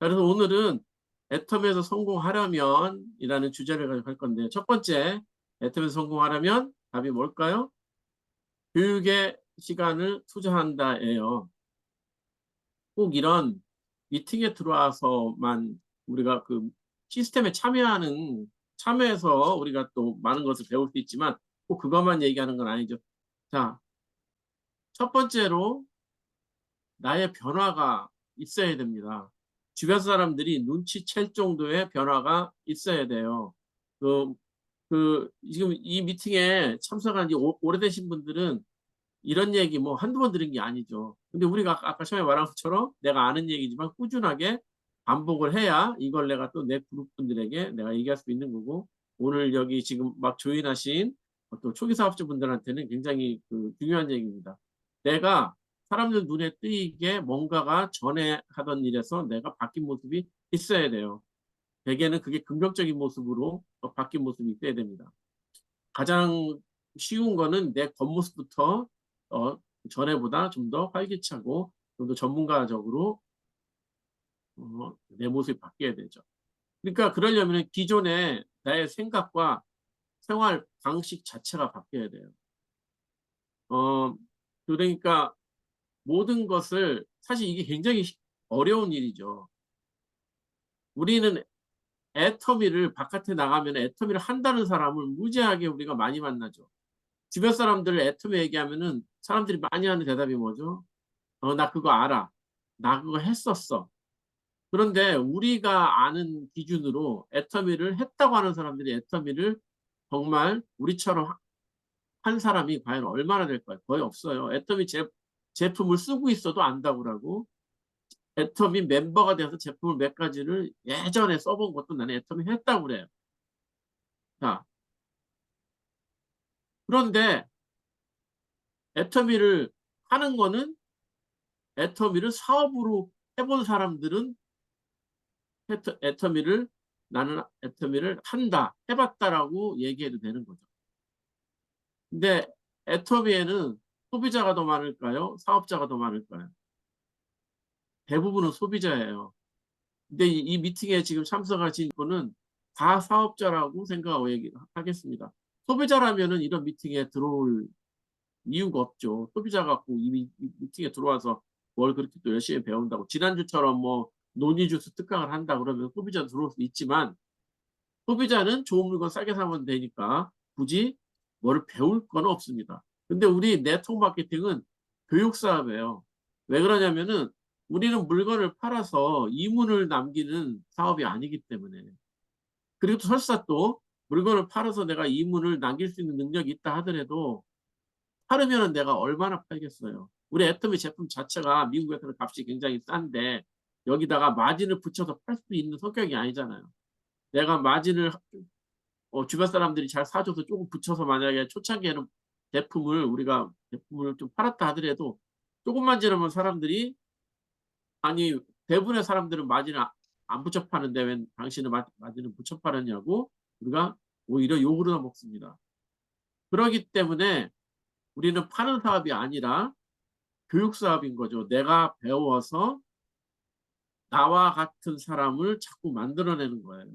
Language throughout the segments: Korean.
그래서 오늘은 애텀에서 성공하려면 이라는 주제를 가지고 할 건데, 첫 번째, 애텀에서 성공하려면 답이 뭘까요? 교육에 시간을 투자한다예요. 꼭 이런 미팅에 들어와서만 우리가 그 시스템에 참여해서 우리가 또 많은 것을 배울 수 있지만 꼭 그것만 얘기하는 건 아니죠. 자, 첫 번째로 나의 변화가 있어야 됩니다. 주변 사람들이 눈치챌 정도의 변화가 있어야 돼요. 그, 지금 이 미팅에 참석한 지 오래되신 분들은 이런 얘기 뭐 한두 번 들은 게 아니죠. 근데 우리가 아까 처음에 말한 것처럼 내가 아는 얘기지만 꾸준하게 반복을 해야 이걸 내가 또 내 그룹 분들에게 내가 얘기할 수 있는 거고, 오늘 여기 지금 막 조인하신 또 초기 사업자 분들한테는 굉장히 중요한 얘기입니다. 내가 사람들 눈에 띄게 뭔가가 전에 하던 일에서 내가 바뀐 모습이 있어야 돼요. 대개는 그게 긍정적인 모습으로 바뀐 모습이 있어야 됩니다. 가장 쉬운 거는 내 겉모습부터 어, 전에보다 좀 더 활기차고 좀 더 전문가적으로 내 모습이 바뀌어야 되죠. 그러니까 그러려면 기존의 나의 생각과 생활 방식 자체가 바뀌어야 돼요. 그러니까 모든 것을 사실 이게 굉장히 어려운 일이죠. 우리는 애터미를 바깥에 나가면 애터미를 한다는 사람을 무지하게 우리가 많이 만나죠. 주변 사람들 애터미 얘기하면은 사람들이 많이 하는 대답이 뭐죠? 나 그거 알아. 나 그거 했었어. 그런데 우리가 아는 기준으로 애터미를 했다고 하는 사람들이 애터미를 정말 우리처럼 한 사람이 과연 얼마나 될까요? 거의 없어요. 애터미 제품을 쓰고 있어도 안다고 그러고, 애터미 멤버가 돼서 제품을 몇 가지를 예전에 써본 것도 나는 애터미 했다고 그래요. 자, 그런데 애터미를 하는 거는, 애터미를 사업으로 해본 사람들은 애터미를 나는 애터미를 한다, 해봤다라고 얘기해도 되는 거죠. 근데 애터미에는 소비자가 더 많을까요? 사업자가 더 많을까요? 대부분은 소비자예요. 근데 이 미팅에 지금 참석하신 분은 다 사업자라고 생각하고 얘기하겠습니다. 소비자라면은 이런 미팅에 들어올 이유가 없죠. 소비자 갖고 이 미팅에 들어와서 뭘 그렇게 또 열심히 배운다고. 지난주처럼 뭐 논의주스 특강을 한다 그러면 소비자 들어올 수 있지만, 소비자는 좋은 물건 싸게 사면 되니까 굳이 뭐를 배울 건 없습니다. 근데 우리 네트워크 마케팅은 교육 사업이에요. 왜 그러냐면은 우리는 물건을 팔아서 이문을 남기는 사업이 아니기 때문에. 그리고 또 설사 또 물건을 팔아서 내가 이문을 남길 수 있는 능력이 있다 하더라도 팔으면 내가 얼마나 팔겠어요. 우리 애터미 제품 자체가 미국에서는 값이 굉장히 싼데 여기다가 마진을 붙여서 팔 수 있는 성격이 아니잖아요. 내가 마진을 주변 사람들이 잘 사줘서 조금 붙여서 만약에 초창기에는 우리가 제품을 좀 팔았다 하더라도 조금만 지나면 사람들이, 아니 대부분의 사람들은 마진을 안 붙여 파는데 왜 당신은 마진을 붙여 팔았냐고 우리가 오히려 욕을 먹습니다. 그러기 때문에 우리는 파는 사업이 아니라 교육 사업인 거죠. 내가 배워서 나와 같은 사람을 자꾸 만들어내는 거예요.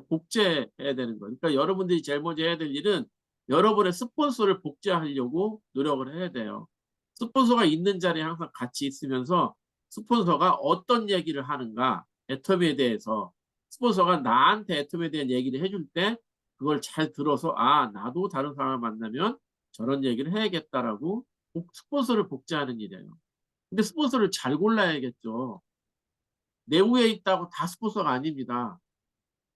복제해야 되는 거예요. 그러니까 여러분들이 제일 먼저 해야 될 일은 여러분의 스폰서를 복제하려고 노력을 해야 돼요. 스폰서가 있는 자리에 항상 같이 있으면서 스폰서가 어떤 얘기를 하는가, 애텀에 대해서 스폰서가 나한테 애텀에 대한 얘기를 해줄 때 그걸 잘 들어서 나도 다른 사람을 만나면 저런 얘기를 해야겠다라고 스폰서를 복제하는 일이에요. 근데 스폰서를 잘 골라야겠죠. 내 위에 있다고 다 스폰서가 아닙니다.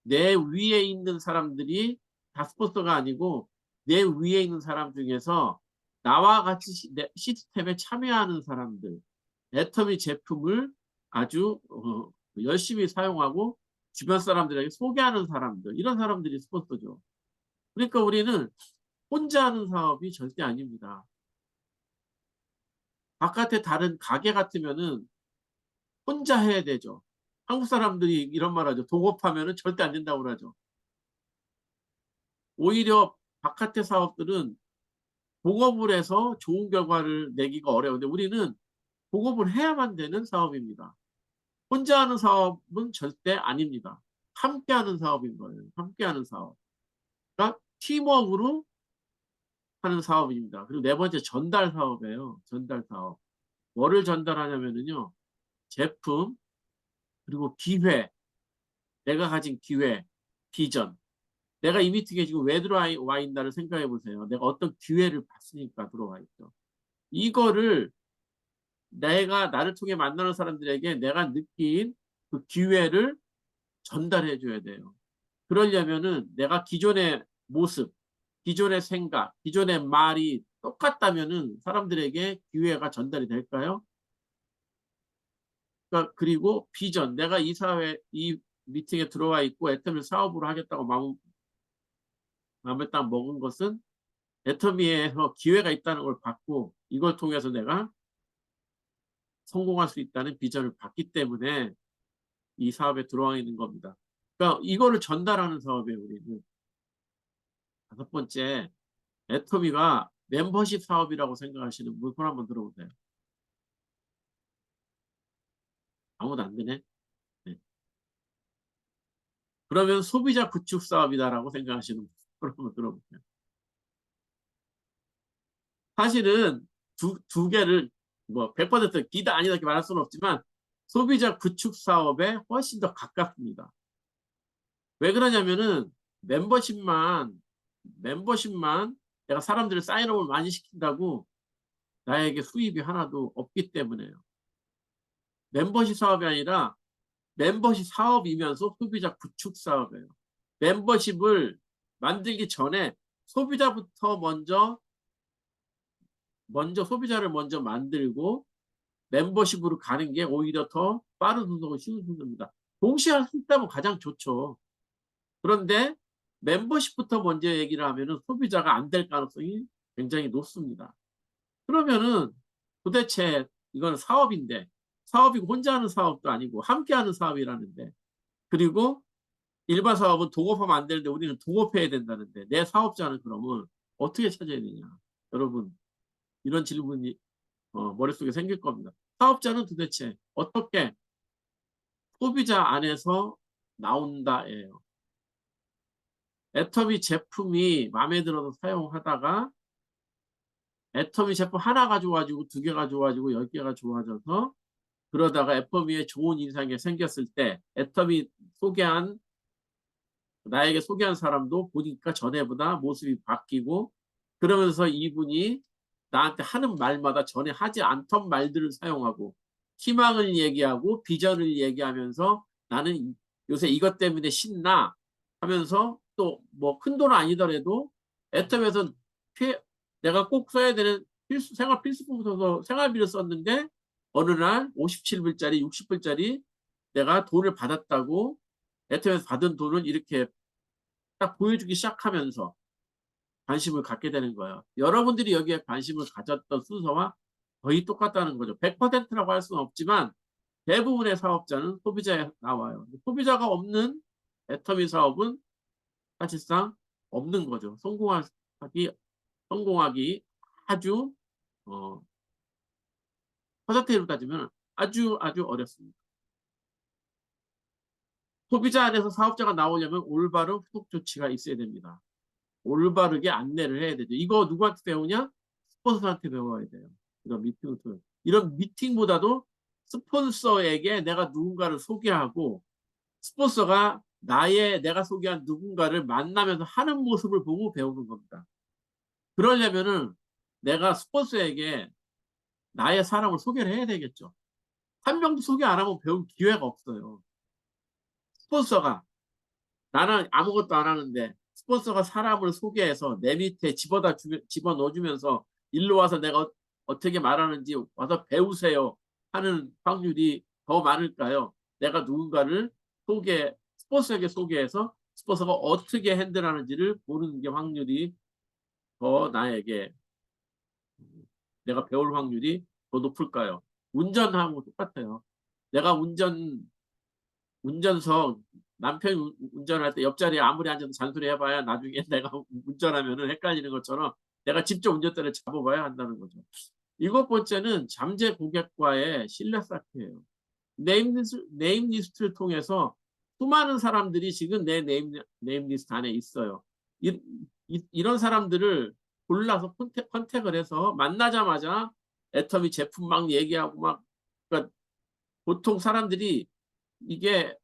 내 위에 있는 사람들이 다 스폰서가 아니고 내 위에 있는 사람 중에서 나와 같이 시스템에 참여하는 사람들, 애터미 제품을 아주 열심히 사용하고 주변 사람들에게 소개하는 사람들, 이런 사람들이 스폰서죠. 그러니까 우리는 혼자 하는 사업이 절대 아닙니다. 바깥에 다른 가게 같으면은 혼자 해야 되죠. 한국 사람들이 이런 말 하죠. 동업하면은 절대 안 된다고 그러죠. 오히려 바깥의 사업들은 복업을 해서 좋은 결과를 내기가 어려운데 우리는 복업을 해야만 되는 사업입니다. 혼자 하는 사업은 절대 아닙니다. 함께 하는 사업인 거예요. 함께 하는 사업. 그러니까 팀워크로 하는 사업입니다. 그리고 네 번째 전달 사업이에요. 전달 사업. 뭐를 전달하냐면요. 제품, 그리고 기회, 내가 가진 기회, 비전. 내가 이 미팅에 지금 왜 들어와 있나를 생각해 보세요. 내가 어떤 기회를 봤으니까 들어와 있죠. 이거를 내가 나를 통해 만나는 사람들에게 내가 느낀 그 기회를 전달해 줘야 돼요. 그러려면은 내가 기존의 모습, 기존의 생각, 기존의 말이 똑같다면은 사람들에게 기회가 전달이 될까요? 그러니까 그리고 비전, 내가 이 사회, 이 미팅에 들어와 있고 애터미 사업으로 하겠다고 마음에 딱 먹은 것은 애터미에서 기회가 있다는 걸 봤고 이걸 통해서 내가 성공할 수 있다는 비전을 봤기 때문에 이 사업에 들어와 있는 겁니다. 그러니까 이거를 전달하는 사업이에요, 우리는. 다섯 번째, 애터미가 멤버십 사업이라고 생각하시는 분 손 한번 들어보세요. 아무도 안 되네. 네. 그러면 소비자 구축 사업이다라고 생각하시는 분 손 한번 들어보세요. 사실은 두 개를 뭐 100% 기다 아니다 이렇게 말할 수는 없지만 소비자 구축 사업에 훨씬 더 가깝습니다. 왜 그러냐면은 멤버십만 내가 사람들을 사인업을 많이 시킨다고 나에게 수입이 하나도 없기 때문에요. 멤버십 사업이 아니라 멤버십 사업이면서 소비자 구축 사업이에요. 멤버십을 만들기 전에 소비자부터 먼저 소비자를 먼저 만들고 멤버십으로 가는 게 오히려 더 빠른 순서고 쉬운 순서입니다. 동시에 할 수 있다면 가장 좋죠. 그런데 멤버십부터 먼저 얘기를 하면은 소비자가 안 될 가능성이 굉장히 높습니다. 그러면은 도대체 이건 사업인데 사업이 혼자 하는 사업도 아니고 함께 하는 사업이라는데 그리고 일반 사업은 동업하면 안 되는데 우리는 동업해야 된다는데 내 사업자는 그러면 어떻게 찾아야 되냐. 여러분 이런 질문이 머릿속에 생길 겁니다. 사업자는 도대체 어떻게 소비자 안에서 나온다예요. 애터미 제품이 마음에 들어서 사용하다가 애터미 제품 하나 가져가지고 두 개 가져가지고 10개가 좋아져서 그러다가 애터미에 좋은 인상이 생겼을 때 애터미 소개한 나에게 소개한 사람도 보니까 전에보다 모습이 바뀌고 그러면서 이분이 나한테 하는 말마다 전에 하지 않던 말들을 사용하고 희망을 얘기하고 비전을 얘기하면서 나는 요새 이것 때문에 신나 하면서 또 뭐 큰 돈은 아니더라도 애텀에서 내가 꼭 써야 되는 생활 필수품 써서 생활비를 썼는데 어느 날 57불짜리 60불짜리 내가 돈을 받았다고 애텀에서 받은 돈을 이렇게 딱 보여주기 시작하면서 관심을 갖게 되는 거예요. 여러분들이 여기에 관심을 가졌던 순서와 거의 똑같다는 거죠. 100%라고 할 수는 없지만 대부분의 사업자는 소비자에 나와요. 소비자가 없는 애터미 사업은 사실상 없는 거죠. 성공하기 아주 퍼센테이지로 따지면 아주 어렵습니다. 소비자 안에서 사업자가 나오려면 올바른 후속 조치가 있어야 됩니다. 올바르게 안내를 해야 되죠. 이거 누구한테 배우냐? 스폰서한테 배워야 돼요. 이런 미팅보다도 스폰서에게 내가 누군가를 소개하고 스폰서가 내가 소개한 누군가를 만나면서 하는 모습을 보고 배우는 겁니다. 그러려면은 내가 스폰서에게 나의 사람을 소개를 해야 되겠죠. 한 명도 소개 안 하면 배울 기회가 없어요. 스폰서가 나는 아무것도 안 하는데 스폰서가 사람을 소개해서 내 밑에 집어넣어주면서 일로 와서 내가 어떻게 말하는지 와서 배우세요 하는 확률이 더 많을까요? 내가 누군가를 스폰서에게 소개해서 스폰서가 어떻게 핸들하는지를 보는 게 확률이 더 나에게 내가 배울 확률이 더 높을까요? 운전하고 똑같아요. 내가 운전석 남편이 운전할 때 옆자리에 아무리 앉아도 잔소리 해봐야 나중에 내가 운전하면 헷갈리는 것처럼 내가 직접 운전대를 잡아봐야 한다는 거죠. 일곱 번째는 잠재 고객과의 신뢰 쌓기예요. 네임 리스트를 통해서 수많은 사람들이 지금 내 네임 리스트 안에 있어요. 이런 사람들을 골라서 컨택을 해서 만나자마자 애터미 제품 막 얘기하고 막, 그러니까 보통 사람들이 이게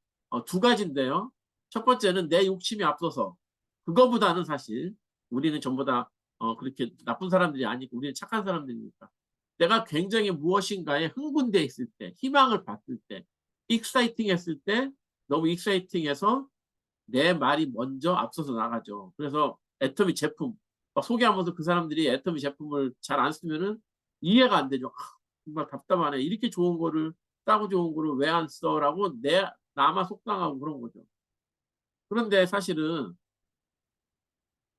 두 가지인데요. 첫 번째는 내 욕심이 앞서서, 그거보다는 사실 우리는 전부 다 그렇게 나쁜 사람들이 아니고 우리는 착한 사람들이니까, 내가 굉장히 무엇인가에 흥분돼 있을 때, 희망을 봤을 때, 익사이팅 했을 때, 너무 익사이팅해서 내 말이 먼저 앞서서 나가죠. 그래서 애터미 제품 막 소개하면서 그 사람들이 애터미 제품을 잘 안 쓰면은 이해가 안 되죠. 정말 답답하네. 이렇게 좋은 거를, 싸고 좋은 거를 왜 안 써라고 나만 속상하고 그런 거죠. 그런데 사실은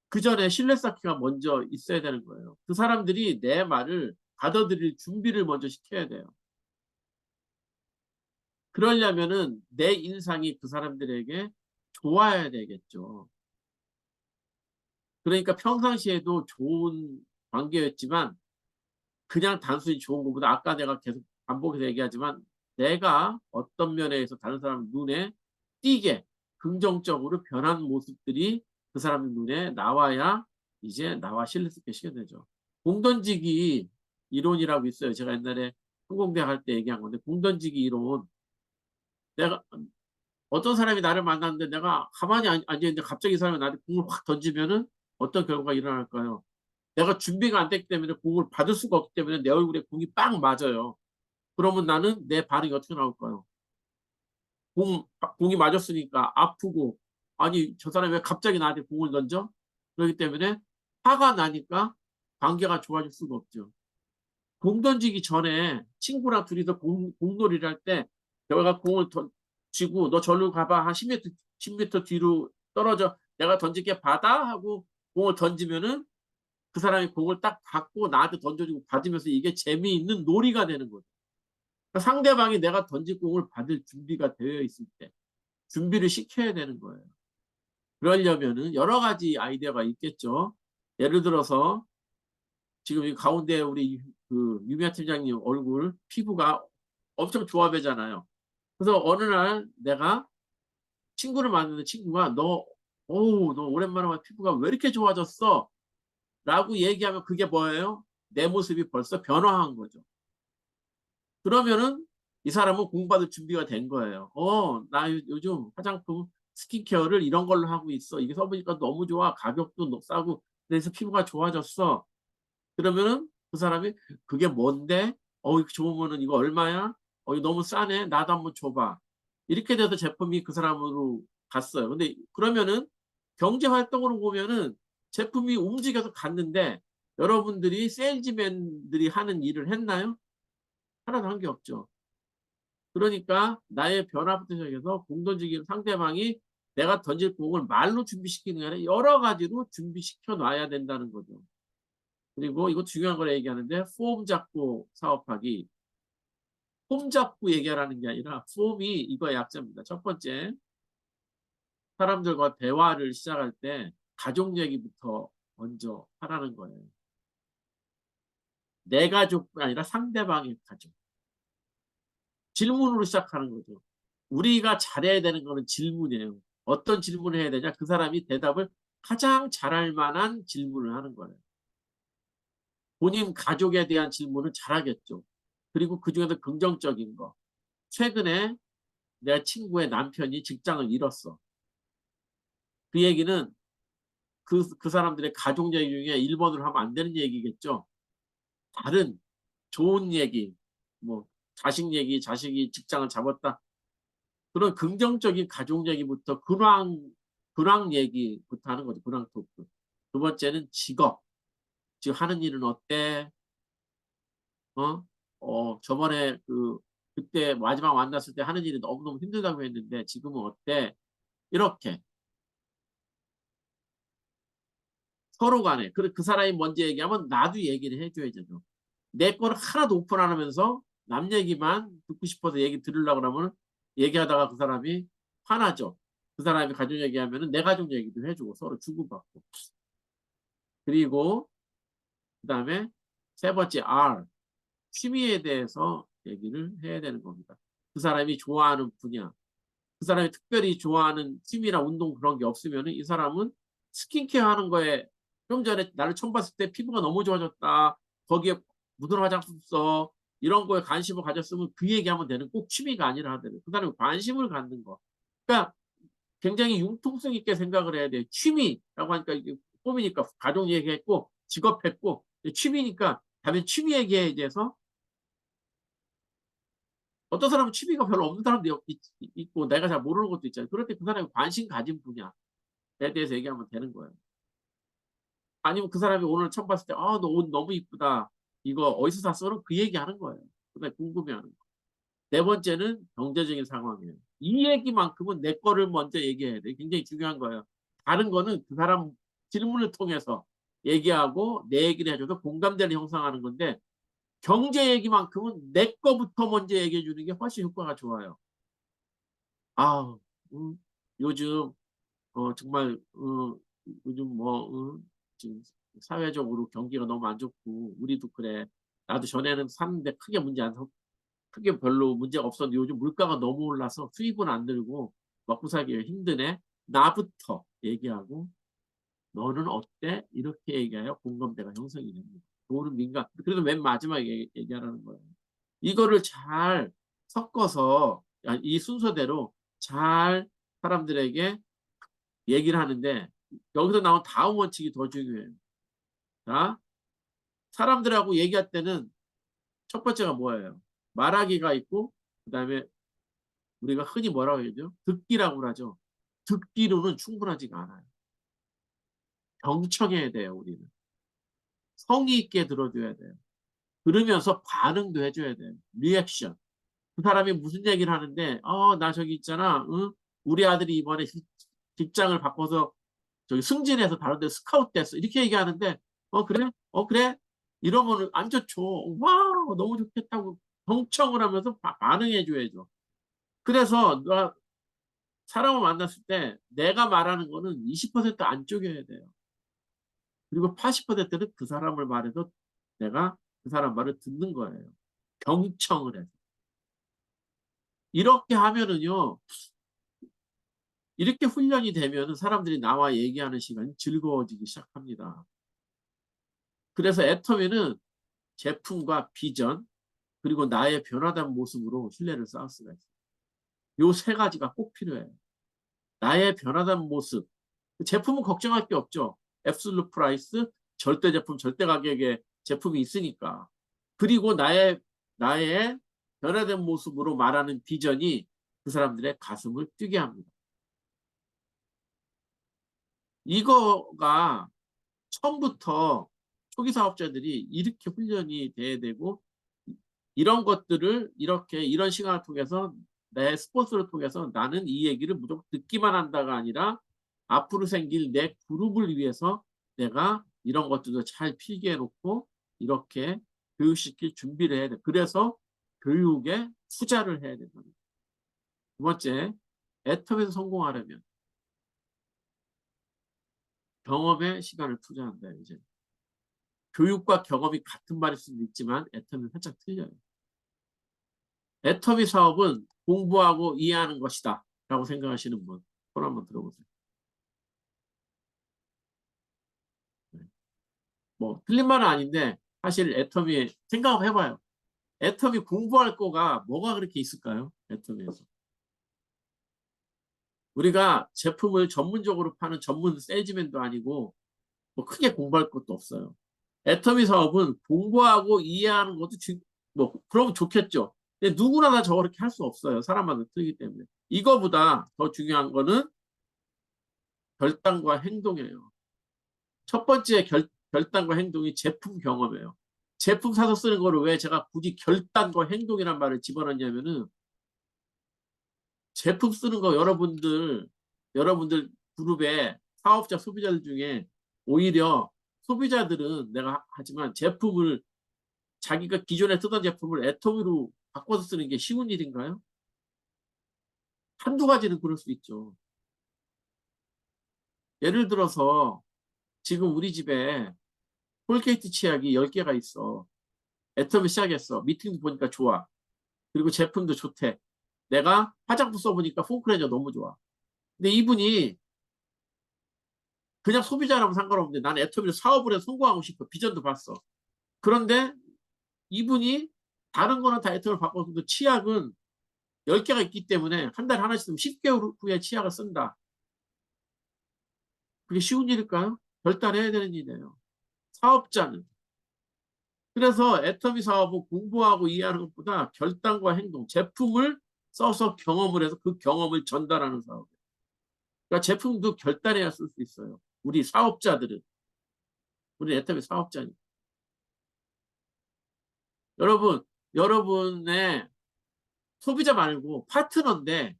그 전에 신뢰 쌓기가 먼저 있어야 되는 거예요. 그 사람들이 내 말을 받아들일 준비를 먼저 시켜야 돼요. 그러려면은 내 인상이 그 사람들에게 좋아야 되겠죠. 그러니까 평상시에도 좋은 관계였지만 그냥 단순히 좋은 것보다, 아까 내가 계속 반복해서 얘기하지만 내가 어떤 면에서 다른 사람 눈에 띄게 긍정적으로 변한 모습들이 그 사람 눈에 나와야 이제 나와 신뢰 있게 시게 되죠. 공 던지기 이론이라고 있어요. 제가 옛날에 항공대 할 때 얘기한 건데, 공 던지기 이론. 내가 어떤 사람이 나를 만났는데 내가 가만히 앉아있는데 갑자기 이 사람이 나한테 공을 확 던지면은 어떤 결과가 일어날까요? 내가 준비가 안 됐기 때문에 공을 받을 수가 없기 때문에 내 얼굴에 공이 빵 맞아요. 그러면 나는 내 반응이 어떻게 나올까요? 공이 맞았으니까 아프고, 아니 저 사람이 왜 갑자기 나한테 공을 던져? 그렇기 때문에 화가 나니까 관계가 좋아질 수가 없죠. 공 던지기 전에 친구랑 둘이서 공놀이를 할 때 내가 공을 쥐고 너 절로 가봐, 한 10m 뒤로 떨어져, 내가 던질게 받아 하고 공을 던지면은 그 사람이 공을 딱 받고 나한테 던져주고 받으면서 이게 재미있는 놀이가 되는 거죠. 그러니까 상대방이 내가 던질 공을 받을 준비가 되어 있을 때 준비를 시켜야 되는 거예요. 그러려면은 여러 가지 아이디어가 있겠죠. 예를 들어서 지금 이 가운데 우리 그 유미아 팀장님 얼굴 피부가 엄청 좋아 보이잖아요. 그래서 어느 날 내가 친구를 만나는 친구가 어우, 너 오랜만에 와 피부가 왜 이렇게 좋아졌어? 라고 얘기하면 그게 뭐예요? 내 모습이 벌써 변화한 거죠. 그러면은 이 사람은 공부받을 준비가 된 거예요. 나 요즘 화장품 스킨케어를 이런 걸로 하고 있어. 이게 써보니까 너무 좋아. 가격도 싸고. 그래서 피부가 좋아졌어. 그러면은 그 사람이 그게 뭔데? 이거 좋으면은 이거 얼마야? 이거 너무 싸네. 나도 한번 줘봐. 이렇게 돼서 제품이 그 사람으로 갔어요. 근데 그러면은 경제 활동으로 보면은 제품이 움직여서 갔는데, 여러분들이 세일즈맨들이 하는 일을 했나요? 하나도 한 게 없죠. 그러니까 나의 변화부터 시작해서 공 던지기는 상대방이 내가 던질 공을 말로 준비시키는 게 아니라 여러 가지로 준비시켜 놔야 된다는 거죠. 그리고 이거 중요한 걸 얘기하는데, 폼 잡고 사업하기. 폼 잡고 얘기하라는 게 아니라 폼이 이거의 약자입니다. 첫 번째, 사람들과 대화를 시작할 때 가족 얘기부터 먼저 하라는 거예요. 내 가족이 아니라 상대방의 가족. 질문으로 시작하는 거죠. 우리가 잘해야 되는 거는 질문이에요. 어떤 질문을 해야 되냐? 그 사람이 대답을 가장 잘할 만한 질문을 하는 거예요. 본인 가족에 대한 질문을 잘하겠죠. 그리고 그중에서 긍정적인 거. 최근에 내 친구의 남편이 직장을 잃었어. 그 얘기는 그 사람들의 가족 얘기 중에 1번으로 하면 안 되는 얘기겠죠. 다른 좋은 얘기, 뭐 자식 얘기, 자식이 직장을 잡았다. 그런 긍정적인 가족 얘기부터 근황 얘기부터 하는 거죠. 근황 토크. 두 번째는 직업. 지금 하는 일은 어때? 어? 저번에 그때 마지막 만났을 때 하는 일이 너무너무 힘들다고 했는데 지금은 어때? 이렇게 서로 간에 그 사람이 먼저 얘기하면 나도 얘기를 해줘야죠. 내 거를 하나도 오픈 안 하면서 남 얘기만 듣고 싶어서 얘기 들으려고 그러면 얘기하다가 그 사람이 화나죠. 그 사람이 가족 얘기하면 내 가족 얘기도 해주고 서로 주고받고. 그리고 그다음에 세 번째 R, 취미에 대해서 얘기를 해야 되는 겁니다. 그 사람이 좋아하는 분야, 그 사람이 특별히 좋아하는 취미나 운동 그런 게 없으면 이 사람은 스킨케어 하는 거에 좀 전에 나를 처음 봤을 때 피부가 너무 좋아졌다. 거기에 무슨 화장품 써. 이런 거에 관심을 가졌으면 그 얘기하면 되는 꼭 취미가 아니라 하더라도 그 사람이 관심을 갖는 거. 그러니까 굉장히 융통성 있게 생각을 해야 돼요. 취미라고 하니까 이게 꿈이니까 가족 얘기했고 직업했고 취미니까 다음에 취미 얘기에 대해서 어떤 사람은 취미가 별로 없는 사람도 있고 내가 잘 모르는 것도 있잖아요. 그럴 때 그 사람이 관심 가진 분야에 대해서 얘기하면 되는 거예요. 아니면 그 사람이 오늘 처음 봤을 때 아, 너 옷 너무 이쁘다. 이거 어디서 샀어? 그 얘기하는 거예요. 그다음에 궁금해하는 거. 네 번째는 경제적인 상황이에요. 이 얘기만큼은 내 거를 먼저 얘기해야 돼. 굉장히 중요한 거예요. 다른 거는 그 사람 질문을 통해서 얘기하고 내 얘기를 해줘서 공감대를 형성하는 건데 경제 얘기만큼은 내 거부터 먼저 얘기해 주는 게 훨씬 효과가 좋아요. 아, 요즘 정말 요즘 지금 사회적으로 경기가 너무 안 좋고 우리도 그래. 나도 전에는 샀는데 크게 별로 문제가 없었는데 요즘 물가가 너무 올라서 수입은 안 늘고 먹고 살기가 힘드네. 나부터 얘기하고 너는 어때? 이렇게 얘기해야 공감대가 형성이 됩니다. 좋은 민감. 그래도 맨 마지막에 얘기하라는 거예요. 이거를 잘 섞어서 이 순서대로 잘 사람들에게 얘기를 하는데 여기서 나온 다음 원칙이 더 중요해요. 자, 사람들하고 얘기할 때는 첫 번째가 뭐예요? 말하기가 있고 그다음에 우리가 흔히 뭐라고 하죠? 듣기라고 하죠. 듣기로는 충분하지가 않아요. 경청해야 돼요, 우리는. 성의 있게 들어줘야 돼요. 들으면서 반응도 해줘야 돼요. 리액션. 그 사람이 무슨 얘기를 하는데, 나 저기 있잖아. 응? 우리 아들이 이번에 직장을 바꿔서 저기 승진해서 다른 데 스카우트 됐어. 이렇게 얘기하는데, 그래? 그래? 이러면 안 좋죠. 와, 너무 좋겠다고 경청을 하면서 반응해줘야죠. 그래서 사람을 만났을 때 내가 말하는 거는 20%안 쪼개야 돼요. 그리고 80%는 그 사람을 말해도 내가 그 사람 말을 듣는 거예요. 경청을 해서. 이렇게 하면은요, 이렇게 훈련이 되면은 사람들이 나와 얘기하는 시간이 즐거워지기 시작합니다. 그래서 애터미는 제품과 비전, 그리고 나의 변화된 모습으로 신뢰를 쌓을 수가 있어요. 요 세 가지가 꼭 필요해요. 나의 변화된 모습. 제품은 걱정할 게 없죠. 앱솔루트 프라이스, 절대 제품, 절대 가격의 제품이 있으니까. 그리고 나의 변화된 모습으로 말하는 비전이 그 사람들의 가슴을 뛰게 합니다. 이거가 처음부터 초기 사업자들이 이렇게 훈련이 돼야 되고 이런 것들을 이렇게 이런 시간을 통해서 내 스포츠를 통해서 나는 이 얘기를 무조건 듣기만 한다가 아니라 앞으로 생길 내 그룹을 위해서 내가 이런 것들도 잘 필기해 놓고 이렇게 교육시킬 준비를 해야 돼. 그래서 교육에 투자를 해야 된다. 두 번째, 애텀에서 성공하려면 경험에 시간을 투자한다. 이제 교육과 경험이 같은 말일 수도 있지만 애텀은 살짝 틀려요. 애터미 사업은 공부하고 이해하는 것이다 라고 생각하시는 분, 손 한번 들어보세요. 네. 뭐 틀린 말은 아닌데 사실 애터미 생각을 해봐요. 애터미 공부할 거가 뭐가 그렇게 있을까요? 애터미에서. 우리가 제품을 전문적으로 파는 전문 세일즈맨도 아니고 뭐 크게 공부할 것도 없어요. 애터미 사업은 공부하고 이해하는 것도 뭐 그러면 좋겠죠. 근데 누구나 다 저렇게 할 수 없어요. 사람마다 틀리기 때문에. 이거보다 더 중요한 거는 결단과 행동이에요. 첫 번째 결단과 행동이 제품 경험이에요. 제품 사서 쓰는 거를 왜 제가 굳이 결단과 행동이란 말을 집어넣냐면은 제품 쓰는 거 여러분들 그룹의 사업자 소비자들 중에 오히려 소비자들은 내가 하지만 제품을 자기가 기존에 쓰던 제품을 애터미로 바꿔서 쓰는 게 쉬운 일인가요? 한두 가지는 그럴 수 있죠. 예를 들어서 지금 우리 집에 콜게이트 치약이 10개가 있어. 애터미 시작했어. 미팅도 보니까 좋아. 그리고 제품도 좋대. 내가 화장품 써보니까 폼클렌저 너무 좋아. 근데 이분이 그냥 소비자라면 상관없는데 나는 애터미를 사업을 해서 성공하고 싶어. 비전도 봤어. 그런데 이분이 다른 거는 다 애터미를 바꿔서도 치약은 10개가 있기 때문에 한 달에 하나씩 쓰면 10개월 후에 치약을 쓴다. 그게 쉬운 일일까요? 결단해야 되는 일이에요. 사업자는. 그래서 애터미 사업은 공부하고 이해하는 것보다 결단과 행동, 제품을 써서 경험을 해서 그 경험을 전달하는 사업이에요. 그러니까 제품도 결단해야 쓸 수 있어요. 우리 사업자들은. 우리 애터미 사업자니. 여러분의 소비자 말고 파트너인데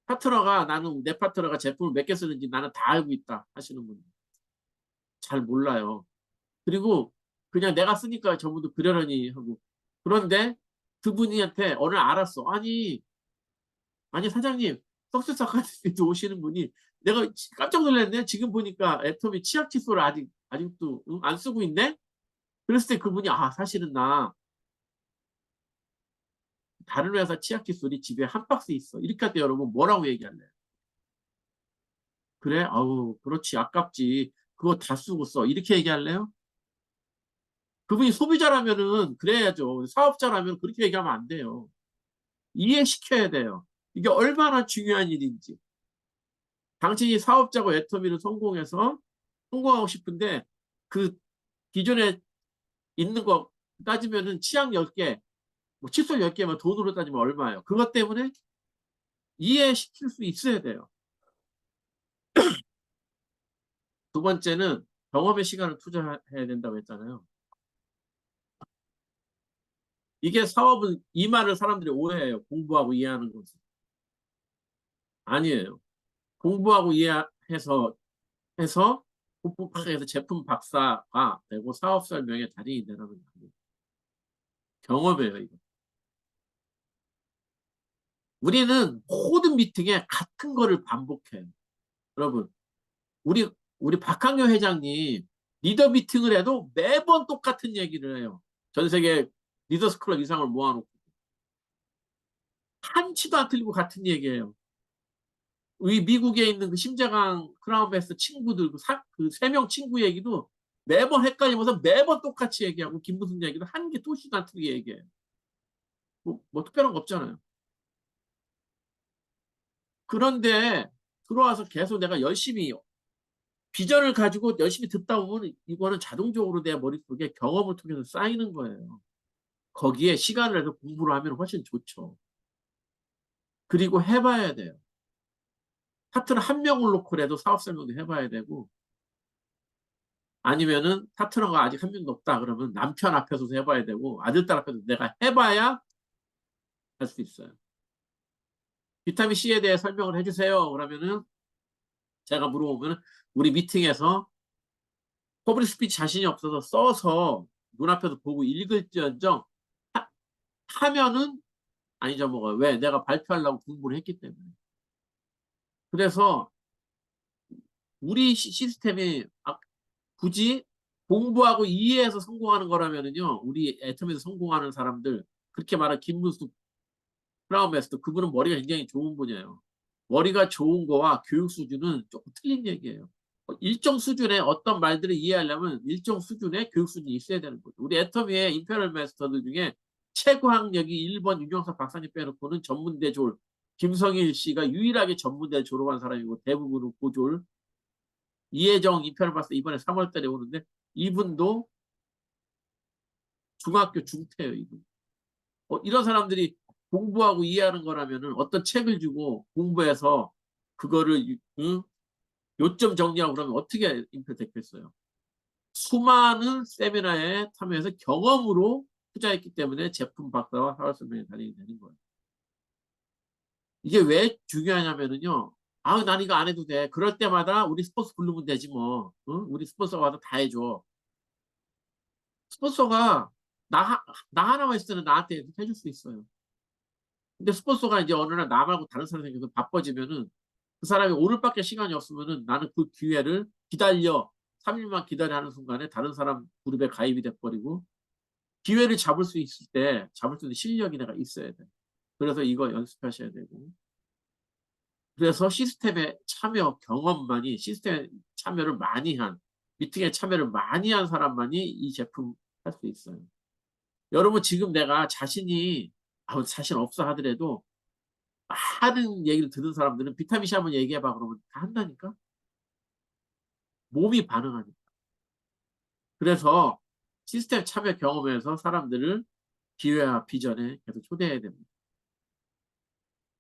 파트너가 나는 내 파트너가 제품을 몇 개 쓰는지 나는 다 알고 있다 하시는 분 잘 몰라요. 그리고 그냥 내가 쓰니까 전부도 그러려니 하고 그런데 그분한테 어느 날 알았어. 아니 사장님 석세스 아카데미도 오시는 분이 내가 깜짝 놀랐네. 지금 보니까 애터미 치약 칫솔을 아직도 안 쓰고 있네. 그랬을 때 그분이 사실은 나 다른 회사 치약 칫솔이 집에 한 박스 있어. 이렇게 할 때 여러분 뭐라고 얘기할래요? 그래? 아우 그렇지 아깝지. 그거 다 쓰고 써. 이렇게 얘기할래요? 그분이 소비자라면은 그래야죠. 사업자라면 그렇게 얘기하면 안 돼요. 이해시켜야 돼요. 이게 얼마나 중요한 일인지. 당신이 사업자고 애터미를 성공해서 성공하고 싶은데 그 기존에 있는 거 따지면은 치약 10개, 뭐 칫솔 10개면 돈으로 따지면 얼마예요? 그것 때문에 이해시킬 수 있어야 돼요. 두 번째는 경험의 시간을 투자해야 된다고 했잖아요. 이게 사업은 이 말을 사람들이 오해해요. 공부하고 이해하는 것은. 아니에요. 공부하고 이해해서 공부해서 제품 박사가 되고 사업 설명의 달인이 되라는 거예요. 경험이에요, 이거. 우리는 모든 미팅에 같은 거를 반복해요. 여러분, 우리 우리 박항교 회장님 리더 미팅을 해도 매번 똑같은 얘기를 해요. 전 세계 리더스 클럽 이상을 모아놓고 한치도 안 틀리고 같은 얘기예요. 우리 미국에 있는 그 심재강 크라운베스트 친구들 그 3명 친구 얘기도 매번 헷갈리면서 매번 똑같이 얘기하고 김무슨 얘기도 한 개 토시도 안 틀리게 얘기해요. 뭐 특별한 거 없잖아요. 그런데 들어와서 계속 내가 열심히 비전을 가지고 열심히 듣다 보면 이거는 자동적으로 내 머릿속에 경험을 통해서 쌓이는 거예요. 거기에 시간을 내서 공부를 하면 훨씬 좋죠. 그리고 해봐야 돼요. 파트너 한 명을 놓고라도 사업 설명도 해봐야 되고 아니면은 파트너가 아직 한 명도 없다 그러면 남편 앞에서도 해봐야 되고 아들딸 앞에서 내가 해봐야 할 수 있어요. 비타민 C에 대해 설명을 해주세요. 그러면은 제가 물어보면 우리 미팅에서 퍼블릭 스피치 자신이 없어서 써서 눈앞에서 보고 읽을지언정 하면은 안 잊어먹어요. 왜? 내가 발표하려고 공부를 했기 때문에. 그래서 우리 시스템이 굳이 공부하고 이해해서 성공하는 거라면은요. 우리 애텀에서 성공하는 사람들 그렇게 말한 김문수 프라우메스터 그분은 머리가 굉장히 좋은 분이에요. 머리가 좋은 거와 교육 수준은 조금 틀린 얘기예요. 일정 수준의 어떤 말들을 이해하려면 일정 수준의 교육 수준이 있어야 되는 거죠. 우리 애터미의 임페럴 마스터들 중에 최고 학력이 1번 윤영석 박사님 빼놓고는 전문대 졸 김성일 씨가 유일하게 전문대 졸업한 사람이고 대부분은 고졸 이혜정 임페럴 마스터 이번에 3월 달에 오는데 이분도 중학교 중퇴예요. 이분. 이런 사람들이 공부하고 이해하는 거라면은 어떤 책을 주고 공부해서 그거를 요점 정리하고 그러면 어떻게 임표됐겠어요? 수많은 세미나에 참여해서 경험으로 투자했기 때문에 제품 박사와 사업 설명에 달인이 되는 거예요. 이게 왜 중요하냐면은요. 난 이거 안 해도 돼. 그럴 때마다 우리 스폰서 부르면 되지 뭐. 응? 우리 스폰서가 와서 다 해줘. 스폰서가 나 하나만 있으면 나한테 해줄 수 있어요. 근데 스폰서가 이제 어느 날 나 말고 다른 사람이 생겨서 바빠지면은 그 사람이 오늘밖에 시간이 없으면은 나는 그 기회를 기다려 3일만 기다려 하는 순간에 다른 사람 그룹에 가입이 돼버리고 기회를 잡을 수 있을 때 잡을 수 있는 실력이 내가 있어야 돼. 그래서 이거 연습하셔야 되고. 그래서 시스템에 참여 경험만이 시스템에 참여를 많이 한 미팅에 참여를 많이 한 사람만이 이 제품 할 수 있어요. 여러분 지금 내가 자신이 자신 없어 하더라도 많은 얘기를 듣는 사람들은 비타민 C 한번 얘기해 봐 그러면 다 한다니까. 몸이 반응하니까. 그래서 시스템 참여 경험에서 사람들을 기회와 비전에 계속 초대해야 됩니다.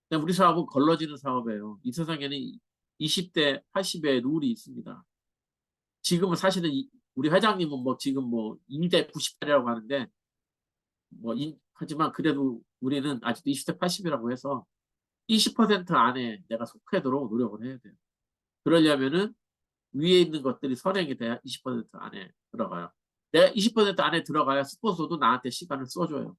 근데 우리 사업은 걸러지는 사업이에요. 이 세상에는 20대 80의 룰이 있습니다. 지금은 사실은 우리 회장님은 뭐 지금 뭐 2대 98이라고 하는데 뭐 하지만 그래도 우리는 아직도 20대 80이라고 해서 20% 안에 내가 속하도록 노력을 해야 돼요. 그러려면은 위에 있는 것들이 선행이 돼야 20% 안에 들어가요. 내가 20% 안에 들어가야 스폰서도 나한테 시간을 써줘요.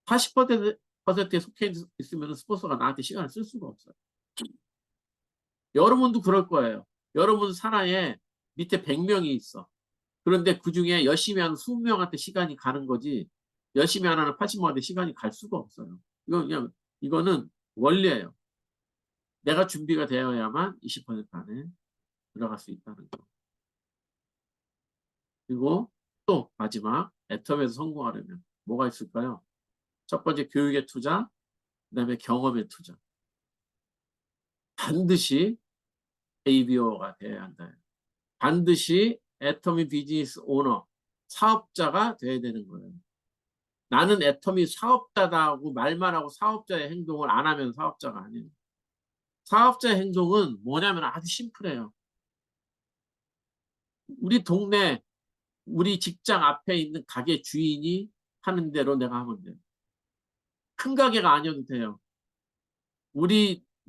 80%에 속해 있으면 스폰서가 나한테 시간을 쓸 수가 없어요. 여러분도 그럴 거예요. 여러분 산하에 밑에 100명이 있어. 그런데 그중에 열심히 하는 20명한테 시간이 가는 거지 열심히 안 하는 80명한테 시간이 갈 수가 없어요. 이거는 원리예요. 내가 준비가 되어야만 20% 안에 들어갈 수 있다는 거. 그리고 또 마지막 애텀에서 성공하려면 뭐가 있을까요? 첫 번째 교육의 투자, 그다음에 경험의 투자. 반드시 ABO가 돼야 한다. 반드시 애터미 비즈니스 오너, 사업자가 돼야 되는 거예요. 나는 애터미 사업자다고 말만 하고 사업자의 행동을 안 하면 사업자가 아니에요. 사업자의 행동은 뭐냐면 아주 심플해요. 우리 동네, 우리 직장 앞에 있는 가게 주인이 하는 대로 내가 하면 돼요. 큰 가게가 아니어도 돼요.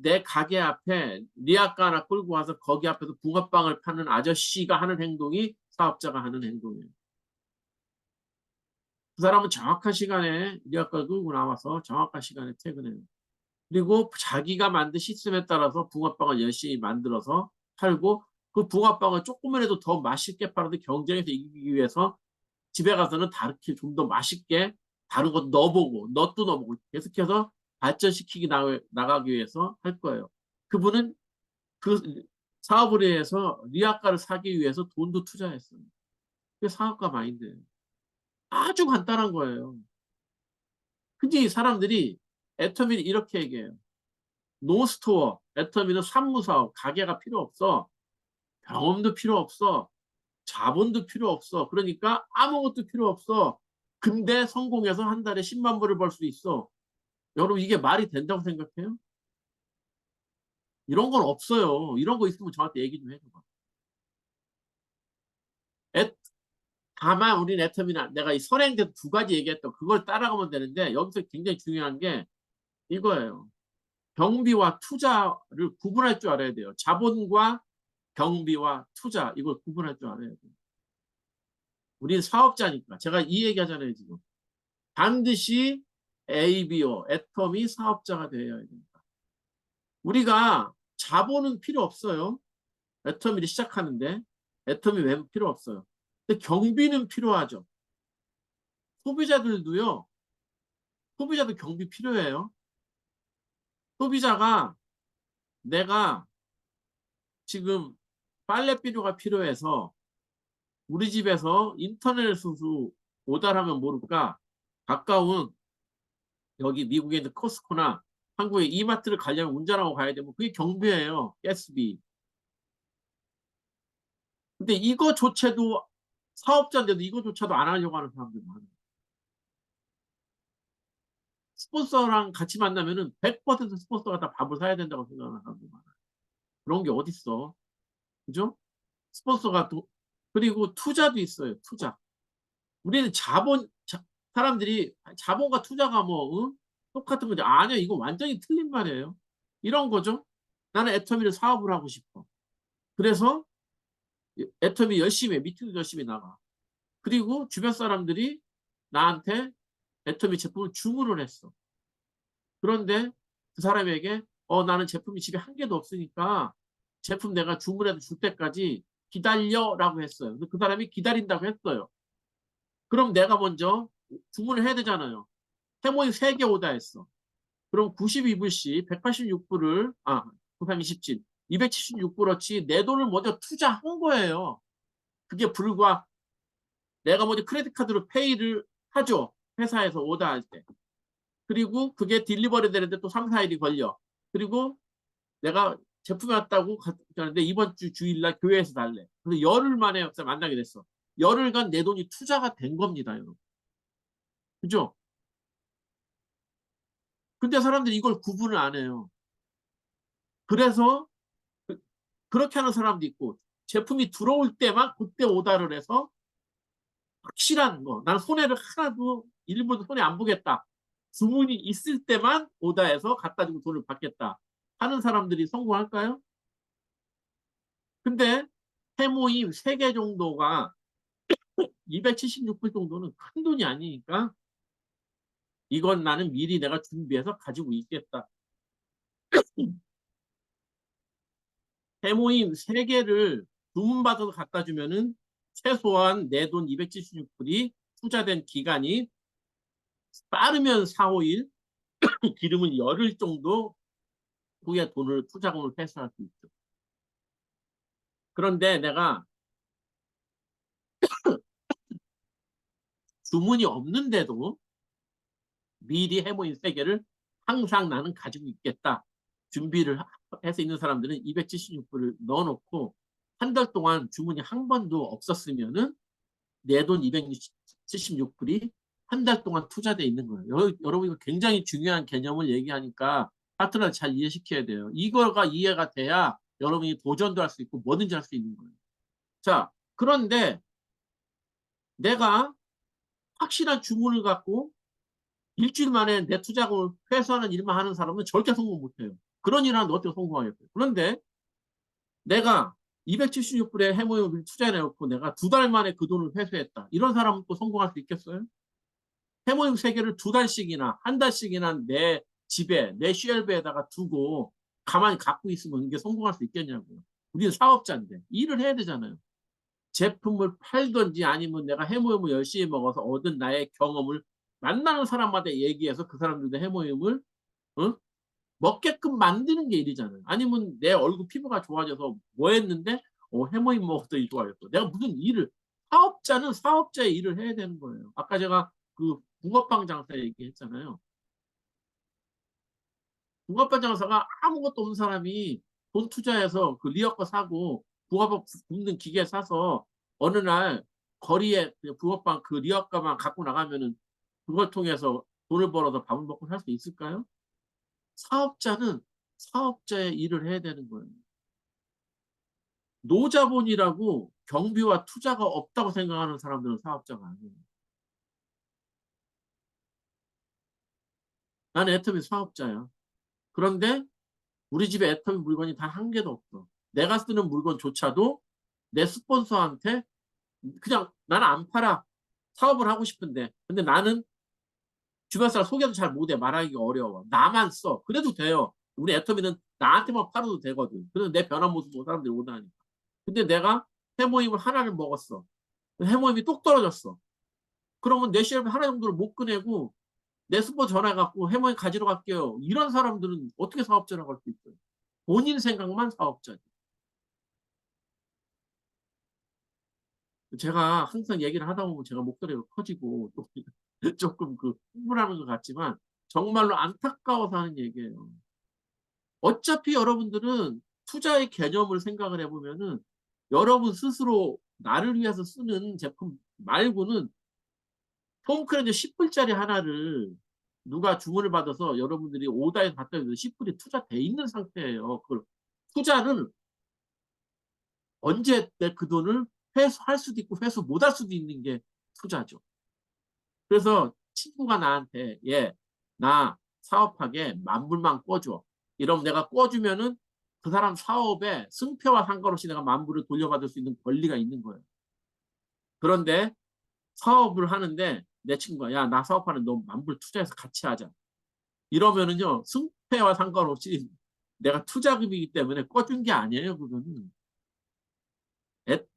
내 가게 앞에 리아카 하나 끌고 와서 거기 앞에서 붕어빵을 파는 아저씨가 하는 행동이 사업자가 하는 행동이에요. 그 사람은 정확한 시간에 리아카를 끌고 나와서 정확한 시간에 퇴근해요. 그리고 자기가 만든 시스템에 따라서 붕어빵을 열심히 만들어서 팔고 그 붕어빵을 조금이라도 더 맛있게 팔아도 경쟁에서 이기기 위해서 집에 가서는 다르게 좀 더 맛있게 다른 것 넣어보고 넛도 넣어보고 계속해서 발전시키기 나가기 위해서 할 거예요. 그분은 그 사업을 위해서 리아카를 사기 위해서 돈도 투자했어요. 그게 사업가 마인드예요. 아주 간단한 거예요. 근데 사람들이 애터미는 이렇게 얘기해요. 노스토어, 애터미는 산무사업, 가게가 필요 없어. 경험도 필요 없어. 자본도 필요 없어. 그러니까 아무것도 필요 없어. 근데 성공해서 한 달에 10만 불을 벌 수 있어. 여러분 이게 말이 된다고 생각해요? 이런 건 없어요. 이런 거 있으면 저한테 얘기 좀 해줘봐. 애, 다만 우리 애터미는 내가 이 선행돼서 두 가지 얘기했던 그걸 따라가면 되는데 여기서 굉장히 중요한 게 이거예요. 경비와 투자를 구분할 줄 알아야 돼요. 자본과 경비와 투자 이걸 구분할 줄 알아야 돼요. 우린 사업자니까 제가 이 얘기 하잖아요 지금. 반드시 ABO, 애텀이 사업자가 되어야 됩니다. 우리가 자본은 필요 없어요. 애터미를 시작하는데 애텀이 왜 필요 없어요. 근데 경비는 필요하죠. 소비자들도요. 소비자도 경비 필요해요. 소비자가 내가 지금 빨래비누가 필요해서 우리 집에서 인터넷으로 오달하면 모를까 가까운 여기 미국에 있는 코스코나 한국에 이마트를 가려면 운전하고 가야 되면 그게 경비예요. 가스비. 근데 이거조차도 사업자인데도 이거조차도 안 하려고 하는 사람들 많아요. 스폰서랑 같이 만나면은 100% 스폰서가 다 밥을 사야 된다고 생각하는 사람들 많아요. 그런 게 어딨어. 그죠? 스폰서가 또 그리고 투자도 있어요. 투자. 우리는 사람들이 자본과 투자가 뭐 똑같은 거지. 아니야. 이거 완전히 틀린 말이에요. 이런 거죠. 나는 애터미를 사업을 하고 싶어. 그래서 애터미 열심히 해. 미팅도 열심히 나가. 그리고 주변 사람들이 나한테 애터미 제품을 주문을 했어. 그런데 그 사람에게 나는 제품이 집에 한 개도 없으니까 제품 내가 주문해서 줄 때까지 기다려라고 했어요. 근데 그 사람이 기다린다고 했어요. 그럼 내가 먼저 주문을 해야 되잖아요. 해모이 3개 오다 했어. 그럼 92불씩 186불을, 927, 276불어치 내 돈을 먼저 투자한 거예요. 그게 불과 내가 먼저 크레딧 카드로 페이를 하죠. 회사에서 오더할 때. 그리고 그게 딜리버리 되는데 또 3, 4일이 걸려. 그리고 내가 제품이 왔다고 하는데 이번 주 주일날 교회에서 달래. 그래서 열흘 만에 만나게 됐어. 열흘간 내 돈이 투자가 된 겁니다, 여러분. 그죠? 근데 사람들이 이걸 구분을 안 해요. 그래서 그- 그렇게 하는 사람도 있고, 제품이 들어올 때만 그때 오다를 해서 확실한 거, 난 손해를 하나도 1분 손해 안 보겠다. 주문이 있을 때만 오다해서 갖다 주고 돈을 받겠다 하는 사람들이 성공할까요? 근데 해모임 3개 정도가 276불 정도는 큰 돈이 아니니까 이건 나는 미리 내가 준비해서 가지고 있겠다. 해모임 3개를 주문받아서 갖다 주면은 최소한 내 돈 276불이 투자된 기간이 빠르면 4, 5일, 길으면 열흘 정도 후에 돈을 투자금을 회수할 수 있죠. 그런데 내가 주문이 없는데도 미리 해모인 3개를 항상 나는 가지고 있겠다. 준비를 해서 있는 사람들은 276불을 넣어놓고 한 달 동안 주문이 한 번도 없었으면은 내 돈 276불이 한 달 동안 투자되어 있는 거예요. 여러분 이거 굉장히 중요한 개념을 얘기하니까 파트너를 잘 이해시켜야 돼요. 이거가 이해가 돼야 여러분이 도전도 할 수 있고 뭐든지 할 수 있는 거예요. 자, 그런데 내가 확실한 주문을 갖고 일주일 만에 내 투자금을 회수하는 일만 하는 사람은 절대 성공 못해요. 그런 일 하는데 어떻게 성공하겠어요? 그런데 내가 276불에 해모임을 투자해놓고 내가 2달 만에 그 돈을 회수했다. 이런 사람은 또 성공할 수 있겠어요? 해모임 3개를 2달씩이나 한 달씩이나 내 집에 내 쉘브에다가 두고 가만히 갖고 있으면 이게 성공할 수 있겠냐고요. 우리는 사업자인데 일을 해야 되잖아요. 제품을 팔든지 아니면 내가 해모임을 열심히 먹어서 얻은 나의 경험을 만나는 사람마다 얘기해서 그 사람들도 해모임을 어? 먹게끔 만드는 게 일이잖아요. 아니면 내 얼굴 피부가 좋아져서 뭐 했는데 해모임 먹었더니 좋아졌어. 내가 무슨 일을 사업자는 사업자의 일을 해야 되는 거예요. 아까 제가 그 붕어빵 장사 얘기했잖아요. 붕어빵 장사가 아무것도 없는 사람이 돈 투자해서 그 리어커 사고 붕어빵 굽는 기계 사서 어느 날 거리에 붕어빵 그 리어커만 갖고 나가면은 그걸 통해서 돈을 벌어서 밥을 먹고 살 수 있을까요? 사업자는 사업자의 일을 해야 되는 거예요. 노자본이라고 경비와 투자가 없다고 생각하는 사람들은 사업자가 아니에요. 나는 애터미 사업자야. 그런데 우리 집에 애터미 물건이 단 한 개도 없어. 내가 쓰는 물건조차도 내 스폰서한테 그냥 나는 안 팔아. 사업을 하고 싶은데. 근데 나는 주변 사람 소개도 잘 못해. 말하기가 어려워. 나만 써. 그래도 돼요. 우리 애터미는 나한테만 팔아도 되거든. 그래서 내 변한 모습 보고 사람들이 오다니까. 근데 내가 해모임을 하나를 먹었어. 해모임이 뚝 떨어졌어. 그러면 내 쉘프 하나 정도를 못 꺼내고 내 스포 전화 갖고 해모임 가지러 갈게요. 이런 사람들은 어떻게 사업자라고 할 수 있어요? 본인 생각만 사업자지. 제가 항상 얘기를 하다 보면 제가 목소리가 커지고 또 조금 그 흥분하는 것 같지만 정말로 안타까워서 하는 얘기예요. 어차피 여러분들은 투자의 개념을 생각을 해보면은 여러분 스스로 나를 위해서 쓰는 제품 말고는 폼크렌즈 10불짜리 하나를 누가 주문을 받아서 여러분들이 오다에서 갖다 주면 10불이 투자돼 있는 상태예요. 그걸 투자는 언제 내 그 돈을 회수할 수도 있고 회수 못할 수도 있는 게 투자죠. 그래서 친구가 나한테 나 사업하게 10,000불만 꿔줘. 이러면 내가 꿔주면은 그 사람 사업에 승패와 상관없이 내가 10,000불을 돌려받을 수 있는 권리가 있는 거예요. 그런데 사업을 하는데 내 친구가 나 사업하는 너 10,000불 투자해서 같이 하자. 이러면은요 승패와 상관없이 내가 투자금이기 때문에 꿔준 게 아니에요. 그거는.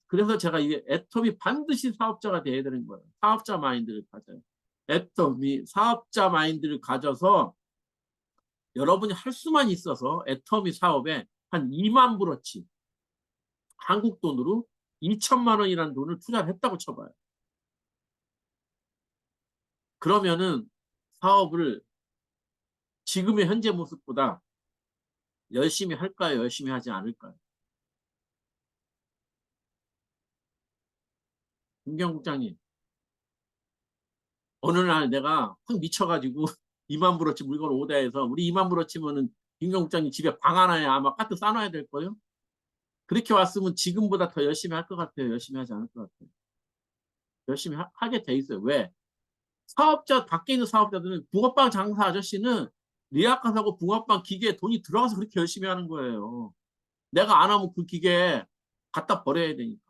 그래서 제가 이 애텀이 반드시 사업자가 돼야 되는 거예요. 사업자 마인드를 가져요. 애텀이 사업자 마인드를 가져서 여러분이 할 수만 있어서 애터미 사업에 한 2만 불어치 한국 돈으로 2천만 원이라는 돈을 투자를 했다고 쳐봐요. 그러면은 사업을 지금의 현재 모습보다 열심히 할까요? 열심히 하지 않을까요? 김경국장님, 어느 날 내가 확 미쳐가지고 2만 불어치 물건 오다해서 우리 2만 불어치면은 김경국장님 집에 방 하나에 아마 카트 싸놔야 될 거예요. 그렇게 왔으면 지금보다 더 열심히 할 것 같아요. 열심히 하지 않을 것 같아요. 열심히 하게 돼 있어요. 왜? 사업자, 밖에 있는 사업자들은 붕어빵 장사 아저씨는 리아카 사고 붕어빵 기계에 돈이 들어가서 그렇게 열심히 하는 거예요. 내가 안 하면 그 기계 갖다 버려야 되니까.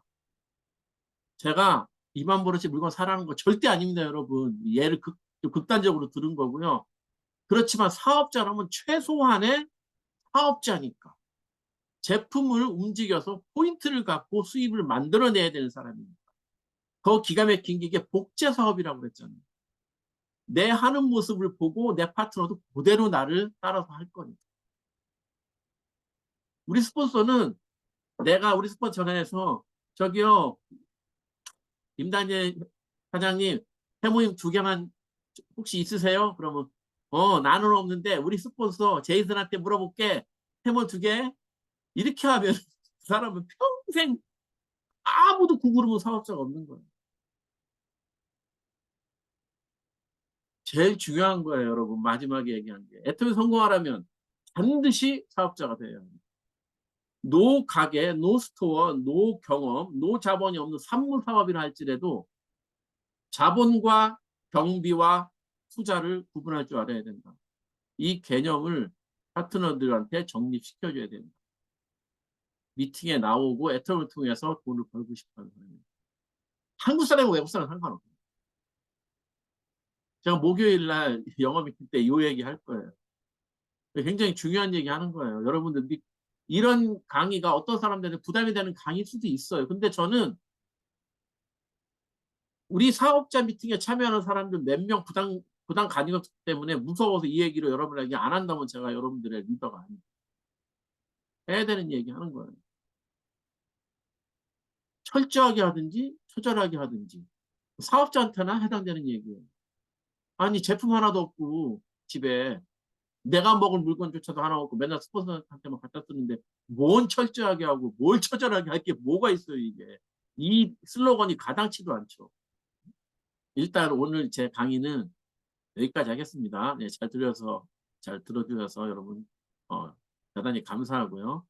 제가 2만 불어치 물건 사라는 거 절대 아닙니다, 여러분. 예를 극단적으로 들은 거고요. 그렇지만 사업자라면 최소한의 사업자니까. 제품을 움직여서 포인트를 갖고 수입을 만들어내야 되는 사람입니다. 더 기가 막힌 게 이게 복제 사업이라고 그랬잖아요. 내 하는 모습을 보고 내 파트너도 그대로 나를 따라서 할 거니까. 우리 스폰서는 내가 우리 스폰서 전화해서 저기요, 임단재 사장님, 해모임 2개만 혹시 있으세요? 그러면 나는 없는데 우리 스폰서 제이슨한테 물어볼게. 해모 2개? 이렇게 하면 그 사람은 평생 아무도 구글으로 사업자가 없는 거예요. 제일 중요한 거예요, 여러분. 마지막에 얘기한 게. 애터미 성공하려면 반드시 사업자가 돼야 합니다. 노 가게, 노 스토어, 노 경험, 노 자본이 없는 산물 사업이라 할지라도 자본과 경비와 투자를 구분할 줄 알아야 된다. 이 개념을 파트너들한테 정립시켜줘야 된다. 미팅에 나오고 애터미를 통해서 돈을 벌고 싶어하는 사람입니다. 한국 사람과 외국 사람 상관없어요. 제가 목요일 날 영어 미팅 때 이 얘기 할 거예요. 굉장히 중요한 얘기 하는 거예요. 여러분들 이런 강의가 어떤 사람들한테 부담이 되는 강의일 수도 있어요. 근데 저는 우리 사업자 미팅에 참여하는 사람들 몇 명 부담 가지기 때문에 무서워서 이 얘기를 여러분에게 안 한다면 제가 여러분들의 리더가 아니에요. 해야 되는 얘기 하는 거예요. 철저하게 하든지 처절하게 하든지 사업자한테나 해당되는 얘기예요. 아니 제품 하나도 없고 집에 내가 먹을 물건조차도 하나 없고 맨날 스폰서한테만 갖다 쓰는데 뭔 철저하게 하고 뭘 처절하게 할 게 뭐가 있어요 이게. 이 슬로건이 가당치도 않죠. 일단 오늘 제 강의는 여기까지 하겠습니다. 네, 잘 들어주셔서 여러분 대단히 감사하고요.